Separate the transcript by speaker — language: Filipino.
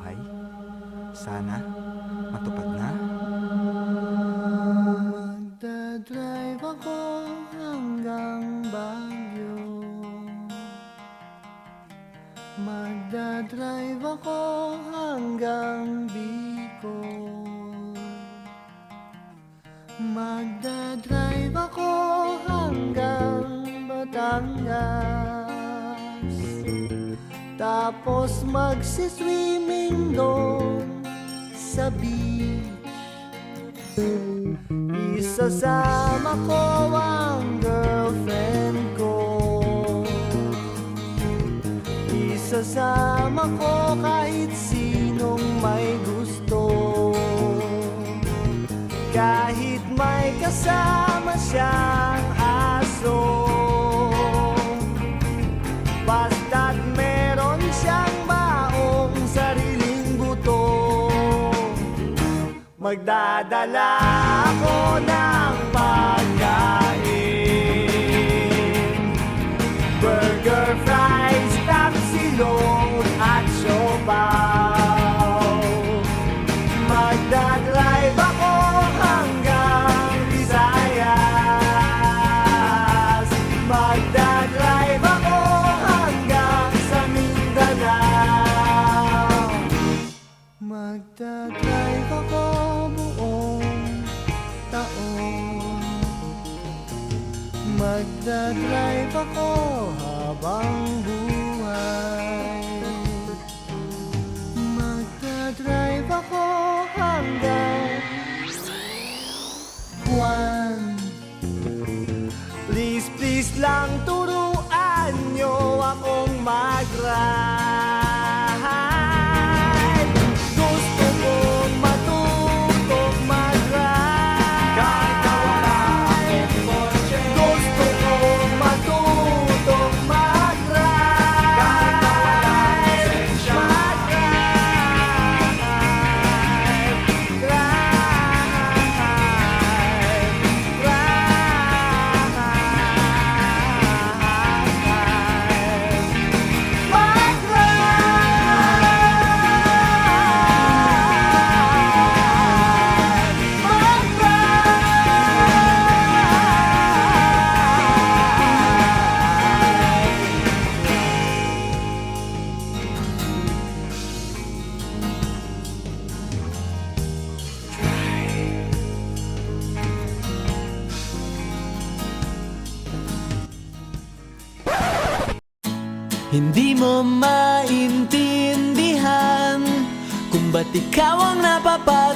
Speaker 1: buhay? Sana matupad na.
Speaker 2: Magdadrive ako hanggang Baguio. Magdadrive ako hanggang Bicol. Magdadrive ako hanggang Batangas. Tapos magsiswimming doon sa beach. Isasama ko ang girlfriend ko. Isasama ko kahit sinong may gusto. Kahit may kasama siyang aso. Basta't meron siyang maong sariling buto. Magdadala ako ng pagkain, burger, fries, tapsilog at siopaw. Magdadrive ako hanggang Visayas. Magdadrive ako hanggang sa Mindanao. Magdadrive ako buong taon. Magdadrive ako habang buhay. Magdadrive ako hanggang buwan. Please, please lang turuan nyo akong mag-ride. Gusto kong matutong mag-ride. Kahit na wala akong kotse. Gusto kong matutong mag-ride. Kahit na wala akong lisensya.
Speaker 3: Hindi mo maintindihan kung ba't ikaw ang napapagod.